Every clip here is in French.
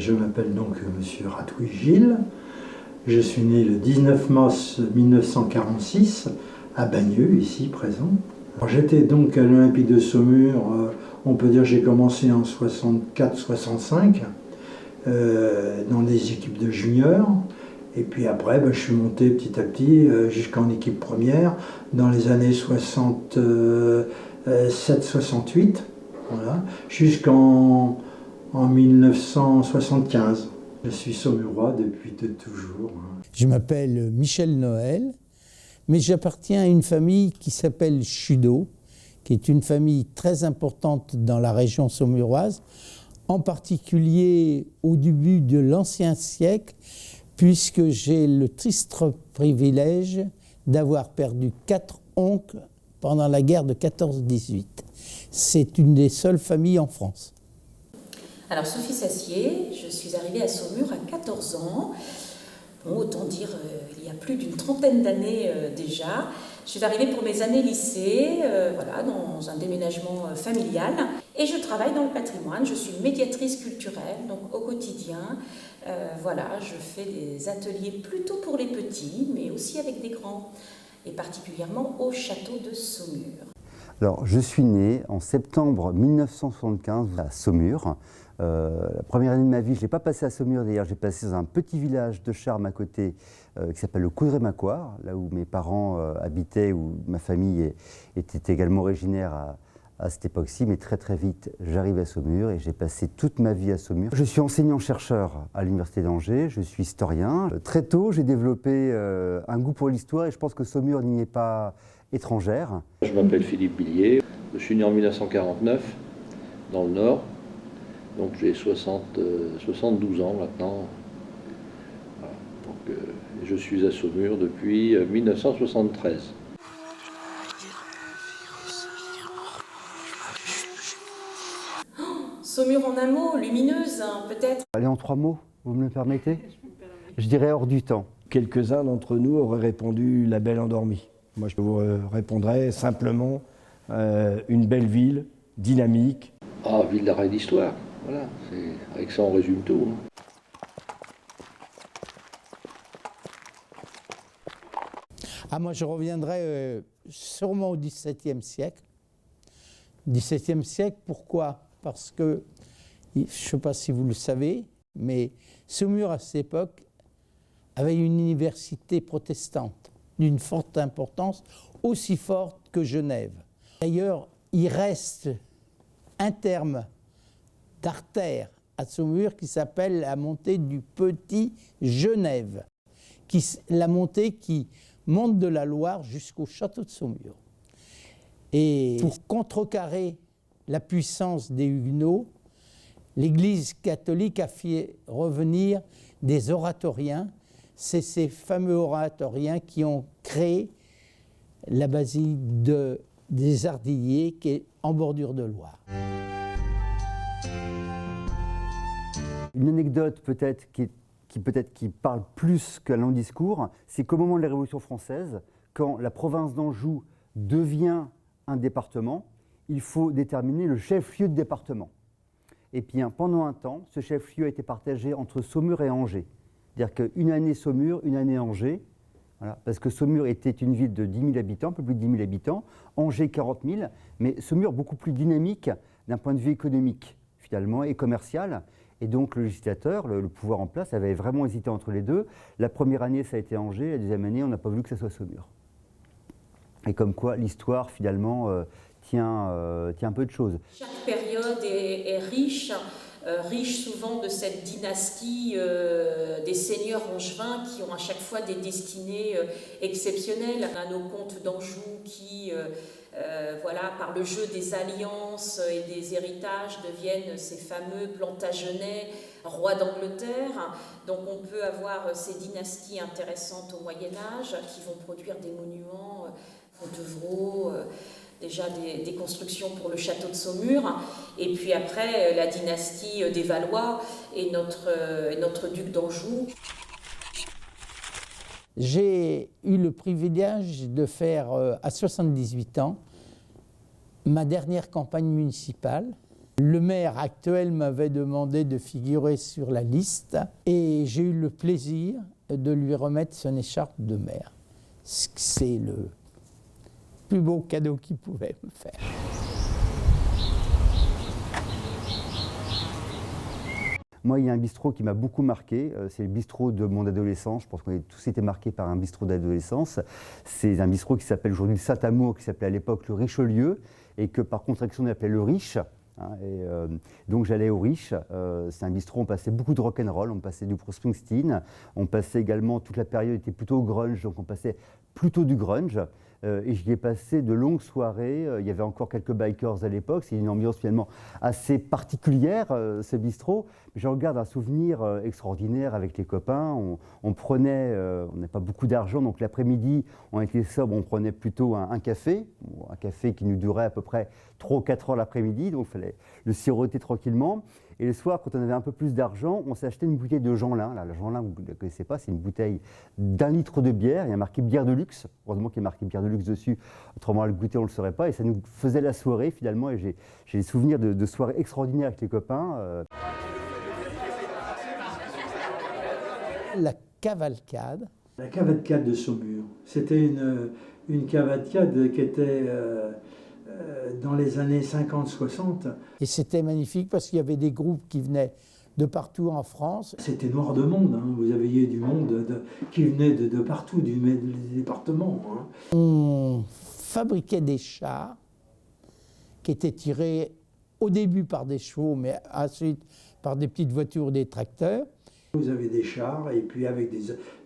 Je m'appelle donc Monsieur Ratouille Gilles. Je suis né le 19 mars 1946 à Bagneux, ici présent. J'étais donc à l'Olympique de Saumur, on peut dire que j'ai commencé en 64-65 dans les équipes de juniors. Et puis après, je suis monté petit à petit jusqu'en équipe première dans les années 67-68, voilà, jusqu'en 1975. Je suis saumurois depuis de toujours. Je m'appelle Michel Noël, mais j'appartiens à une famille qui s'appelle Chudeau, qui est une famille très importante dans la région saumuroise, en particulier au début de l'ancien siècle, puisque j'ai le triste privilège d'avoir perdu 4 oncles pendant la guerre de 14-18. C'est une des seules familles en France. Alors Sophie Sassier, je suis arrivée à Saumur à 14 ans. Bon, autant dire, il y a plus d'une trentaine d'années déjà. Je suis arrivée pour mes années lycée, voilà, dans un déménagement familial. Et je travaille dans le patrimoine, je suis médiatrice culturelle, donc au quotidien. Voilà, je fais des ateliers plutôt pour les petits, mais aussi avec des grands, et particulièrement au château de Saumur. Alors, je suis né en septembre 1975 à Saumur. La première année de ma vie, je ne l'ai pas passé à Saumur d'ailleurs, j'ai passé dans un petit village de Charmes à côté qui s'appelle le Coudray-Macquart, là où mes parents habitaient, où ma famille était également originaire à cette époque-ci, mais très très vite j'arrive à Saumur et j'ai passé toute ma vie à Saumur. Je suis enseignant-chercheur à l'Université d'Angers, je suis historien. Très tôt, j'ai développé un goût pour l'histoire et je pense que Saumur n'y est pas étrangère. Je m'appelle Philippe Billier, je suis né en 1949 dans le Nord. Donc j'ai 72 ans maintenant. Voilà. Donc, je suis à Saumur depuis 1973. Saumur en un mot, lumineuse peut-être. Allez, en 3 mots, vous me le permettez? Je dirais hors du temps. Quelques-uns d'entre nous auraient répondu La Belle Endormie. Moi je vous répondrais simplement une belle ville, dynamique. Ah, ville d'arrêt d'histoire. Voilà, avec ça on résume tout. Ah, moi je reviendrai sûrement au XVIIe siècle. XVIIe siècle, pourquoi? Parce que, je ne sais pas si vous le savez, mais Saumur à cette époque avait une université protestante d'une forte importance, aussi forte que Genève. D'ailleurs, il reste un terme d'artère à Saumur qui s'appelle la montée du Petit Genève, la montée qui monte de la Loire jusqu'au château de Saumur. Et pour contrecarrer la puissance des Huguenots, l'Église catholique a fait revenir des oratoriens. C'est ces fameux oratoriens qui ont créé la basilique des Ardilliers qui est en bordure de Loire. Une anecdote peut-être qui parle plus qu'un long discours, c'est qu'au moment de la Révolution française, quand la province d'Anjou devient un département, il faut déterminer le chef-lieu de département. Et bien pendant un temps, ce chef-lieu a été partagé entre Saumur et Angers. C'est-à-dire qu'une année Saumur, une année Angers, voilà, parce que Saumur était une ville de 10 000 habitants, un peu plus de 10 000 habitants, Angers 40 000, mais Saumur beaucoup plus dynamique d'un point de vue économique finalement et commercial. Et donc le législateur, le pouvoir en place, avait vraiment hésité entre les deux. La première année, ça a été Angers, la deuxième année, on n'a pas voulu que ça soit Saumur. Et comme quoi, l'histoire, finalement, tient un peu de choses. Chaque période est riche, riche souvent de cette dynastie des seigneurs angevins qui ont à chaque fois des destinées exceptionnelles. On a nos comtes d'Anjou qui... voilà, par le jeu des alliances et des héritages deviennent ces fameux Plantagenets, rois d'Angleterre. Donc on peut avoir ces dynasties intéressantes au Moyen-Âge qui vont produire des monuments, Fontevraud, déjà des constructions pour le château de Saumur. Et puis après, la dynastie des Valois et notre duc d'Anjou. J'ai eu le privilège de faire, à 78 ans, ma dernière campagne municipale. Le maire actuel m'avait demandé de figurer sur la liste et j'ai eu le plaisir de lui remettre son écharpe de maire. C'est le plus beau cadeau qu'il pouvait me faire. Moi, il y a un bistrot qui m'a beaucoup marqué, c'est le bistrot de mon adolescence. Je pense qu'on a tous été marqués par un bistrot d'adolescence. C'est un bistrot qui s'appelle aujourd'hui le Saint-Amour, qui s'appelait à l'époque le Richelieu, et que par contraction on appelait le Riche. Donc j'allais au Riche, c'est un bistrot, on passait beaucoup de rock'n'roll, on passait du Bruce Springsteen, on passait également, toute la période était plutôt grunge, donc on passait plutôt du grunge. Et j'y ai passé de longues soirées. Il y avait encore quelques bikers à l'époque. C'est une ambiance finalement assez particulière, ce bistrot. J'en garde un souvenir extraordinaire avec les copains. On prenait, on n'a pas beaucoup d'argent, donc l'après-midi, on était sobre, on prenait plutôt un café qui nous durait à peu près 3 ou 4 heures l'après-midi, donc il fallait le siroter tranquillement. Et le soir, quand on avait un peu plus d'argent, on s'est acheté une bouteille de Jeanlin. Là, le Jeanlin, vous ne la connaissez pas, c'est une bouteille d'1 litre de bière. Il y a marqué bière de luxe. Heureusement qu'il y a marqué bière de luxe dessus. Autrement, à le goûter, on ne le saurait pas. Et ça nous faisait la soirée, finalement. Et j'ai des souvenirs de soirées extraordinaires avec les copains. La cavalcade. La cavalcade de Saumur. C'était une cavalcade qui était dans les années 50-60. Et c'était magnifique parce qu'il y avait des groupes qui venaient de partout en France. C'était noir de monde, hein. Vous aviez du monde qui venait de partout, du département. Hein. On fabriquait des chars qui étaient tirés au début par des chevaux, mais ensuite par des petites voitures, des tracteurs. Vous avez des chars, et puis avec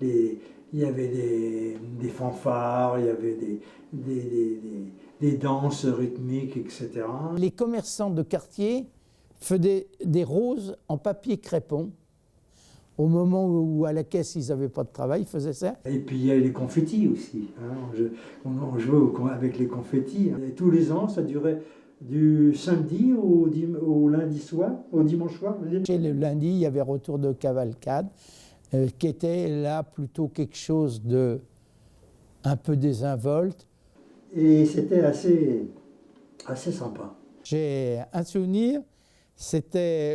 il y avait des fanfares, il y avait des danses rythmiques, etc. Les commerçants de quartier faisaient des roses en papier crépon. Au moment où à la caisse ils n'avaient pas de travail, ils faisaient ça. Et puis il y a les confettis aussi. Hein. On jouait avec les confettis. Et tous les ans, ça durait du samedi au lundi soir, au dimanche soir. Et le lundi, il y avait retour de cavalcade, qui était là plutôt quelque chose de un peu désinvolte. Et c'était assez sympa. J'ai un souvenir,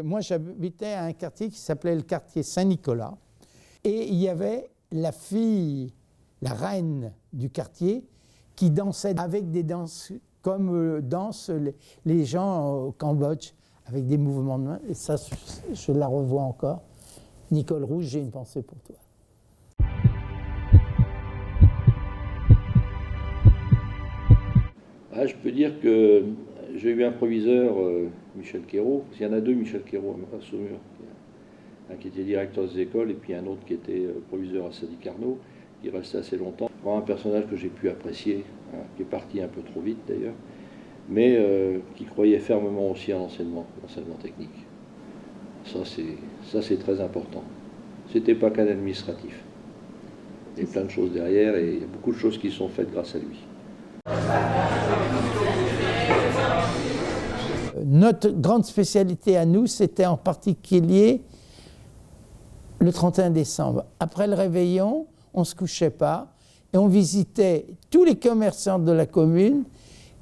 moi j'habitais à un quartier qui s'appelait le quartier Saint-Nicolas, et il y avait la fille, la reine du quartier, qui dansait avec des danses comme dansent les gens au Cambodge, avec des mouvements de main, et ça je la revois encore. Nicole Rouge, j'ai une pensée pour toi. Je peux dire que j'ai eu un proviseur, Michel Quérault, il y en a deux Michel Quérault à Saumur, un qui était directeur des écoles et puis un autre qui était proviseur à Sadi Carnot, qui restait assez longtemps. Vraiment un personnage que j'ai pu apprécier, hein, qui est parti un peu trop vite d'ailleurs, mais qui croyait fermement aussi à l'enseignement technique. Ça c'est très important. C'était pas qu'un administratif. Il y a plein de choses derrière et il y a beaucoup de choses qui sont faites grâce à lui. Notre grande spécialité à nous, c'était en particulier le 31 décembre. Après le réveillon, on ne se couchait pas et on visitait tous les commerçants de la commune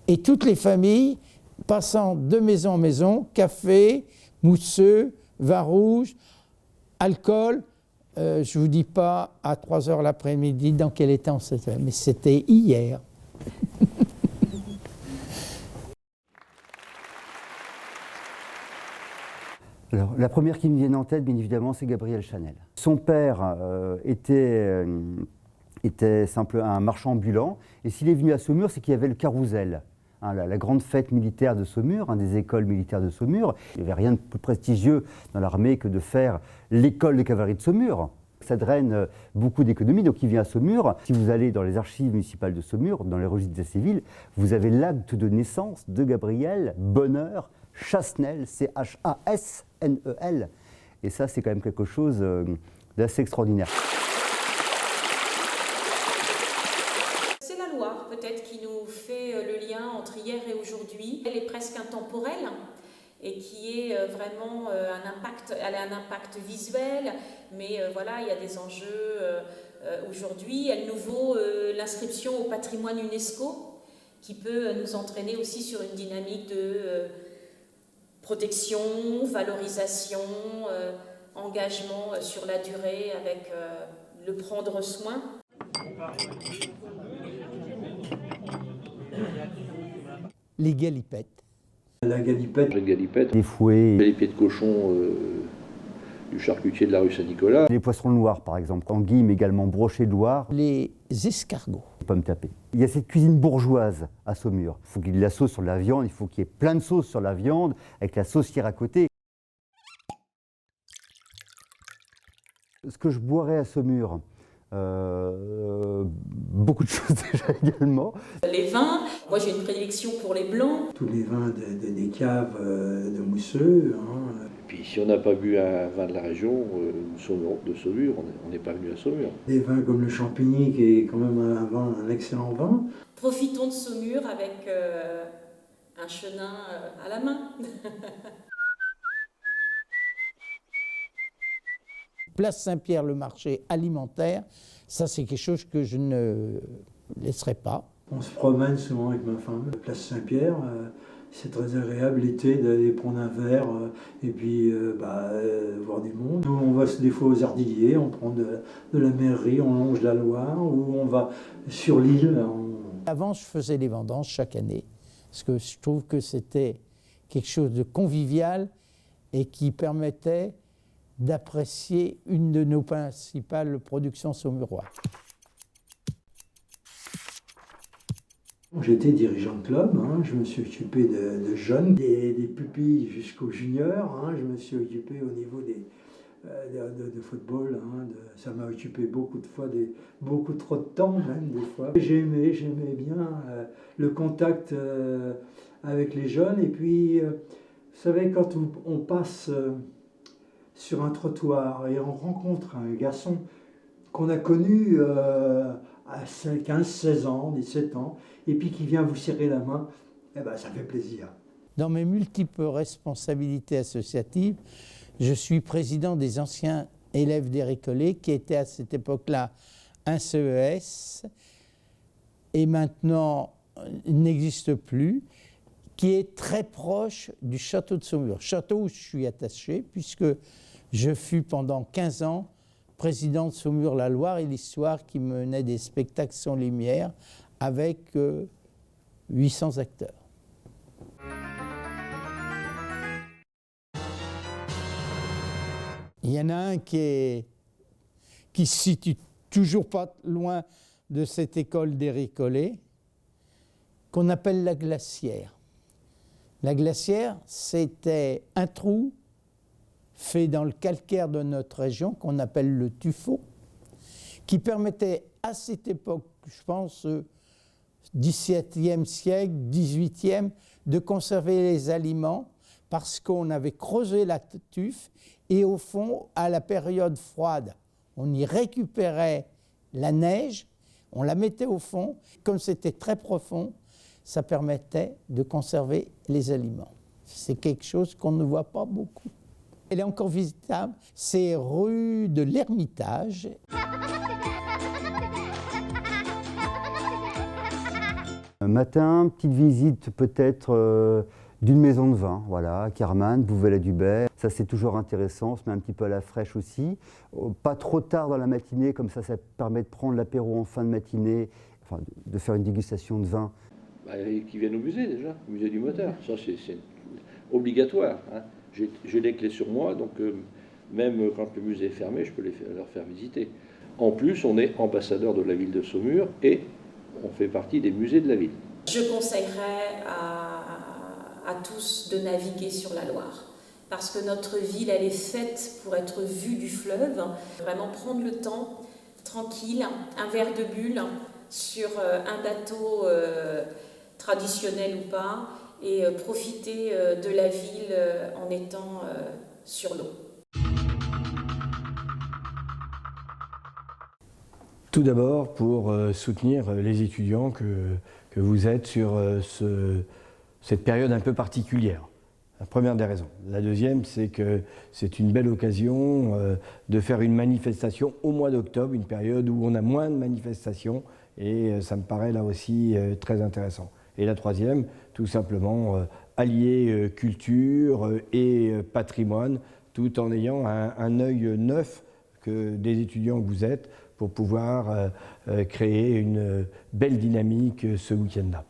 et toutes les familles, passant de maison en maison, café, mousseux, vin rouge, alcool. Je ne vous dis pas à 3 heures l'après-midi dans quel état on s'était, mais c'était hier. Alors, la première qui me vient en tête, bien évidemment, c'est Gabriel Chanel. Son père était un marchand ambulant, et s'il est venu à Saumur, c'est qu'il y avait le Carousel, hein, la grande fête militaire de Saumur, des écoles militaires de Saumur. Il n'y avait rien de plus prestigieux dans l'armée que de faire l'école de cavalerie de Saumur. Ça draine beaucoup d'économies, donc il vient à Saumur. Si vous allez dans les archives municipales de Saumur, dans les registres d'état civil, vous avez l'acte de naissance de Gabriel Bonheur Chasnel, C-H-A-S-N-E-L. Et ça, c'est quand même quelque chose d'assez extraordinaire. C'est la Loire, peut-être, qui nous fait le lien entre hier et aujourd'hui. Elle est presque intemporelle et qui est vraiment elle a un impact visuel, mais voilà, il y a des enjeux aujourd'hui. Elle nous vaut l'inscription au patrimoine UNESCO, qui peut nous entraîner aussi sur une dynamique de protection, valorisation, engagement sur la durée avec le prendre soin. Les galipettes. La galipette, Une galipette, Les fouets, les pieds de cochon du charcutier de la rue Saint-Nicolas. les poissons noirs par exemple, anguilles mais également brochets de Loire, Les escargots. pommes tapées. Il y a cette cuisine bourgeoise à Saumur. Il faut qu'il y ait de la sauce sur la viande, il faut qu'il y ait plein de sauce sur la viande, avec la saucière à côté. Ce que je boirais à Saumur, beaucoup de choses déjà également. Les vins, moi j'ai une prédilection pour les blancs. tous les vins des caves de mousseux. Hein. Et puis si on n'a pas bu un vin de la région, de Saumur, on n'est pas venu à Saumur. Des vins comme le Champigny, qui est quand même un excellent vin. Profitons de Saumur avec un chenin à la main. Place Saint-Pierre, le marché alimentaire, ça c'est quelque chose que je ne laisserai pas. On se promène souvent avec ma femme, place Saint-Pierre. C'est très agréable l'été d'aller prendre un verre et puis voir du monde. Nous, on va des fois aux Ardilliers, on prend de la mairie, on longe la Loire ou on va sur l'île. Avant, je faisais les vendanges chaque année, parce que je trouve que c'était quelque chose de convivial et qui permettait d'apprécier une de nos principales productions saumuroises. J'étais dirigeant de club, hein, je me suis occupé de jeunes, des pupilles jusqu'aux juniors, hein, je me suis occupé au niveau de football, hein, ça m'a occupé beaucoup de fois, beaucoup trop de temps même des fois. J'aimais bien le contact avec les jeunes et puis, vous savez, quand on passe sur un trottoir et on rencontre un garçon qu'on a connu à 15, 16 ans, 17 ans, et puis qui vient vous serrer la main, eh ben, ça fait plaisir. Dans mes multiples responsabilités associatives, je suis président des anciens élèves des Récollets, qui étaient à cette époque-là un CES, et maintenant n'existe plus, qui est très proche du château de Saumur. Château où je suis attaché, puisque je fus pendant 15 ans président de Saumur-la-Loire et l'histoire qui menait des spectacles sans lumière avec 800 acteurs. Il y en a un qui se situe toujours pas loin de cette école des Récollets, qu'on appelle la Glacière. La Glacière, c'était un trou fait dans le calcaire de notre région, qu'on appelle le tuffeau, qui permettait à cette époque, je pense, 17e siècle, 18e, de conserver les aliments parce qu'on avait creusé la tuffe et au fond, à la période froide, on y récupérait la neige, on la mettait au fond. Comme c'était très profond, ça permettait de conserver les aliments. C'est quelque chose qu'on ne voit pas beaucoup. Elle est encore visitable, c'est rue de l'Ermitage. Un matin, petite visite peut-être d'une maison de vin, voilà, Carman, Bouvelet-du-Ber. Ça c'est toujours intéressant, on se met un petit peu à la fraîche aussi. Pas trop tard dans la matinée, comme ça permet de prendre l'apéro en fin de matinée, enfin de faire une dégustation de vin. Qui viennent au musée déjà, au musée du moteur, ça c'est obligatoire. Hein. J'ai les clés sur moi, donc même quand le musée est fermé, je peux leur faire visiter. En plus, on est ambassadeur de la ville de Saumur et on fait partie des musées de la ville. Je conseillerais à tous de naviguer sur la Loire, parce que notre ville, elle est faite pour être vue du fleuve. Vraiment prendre le temps, tranquille, un verre de bulle sur un bateau traditionnel ou pas, et profiter de la ville en étant sur l'eau. Tout d'abord, pour soutenir les étudiants que vous êtes sur cette période un peu particulière. La première des raisons. La deuxième, c'est que c'est une belle occasion de faire une manifestation au mois d'octobre, une période où on a moins de manifestations, et ça me paraît là aussi très intéressant. Et la troisième, tout simplement allier culture et patrimoine, tout en ayant un œil neuf que des étudiants que vous êtes pour pouvoir créer une belle dynamique ce week-end-là.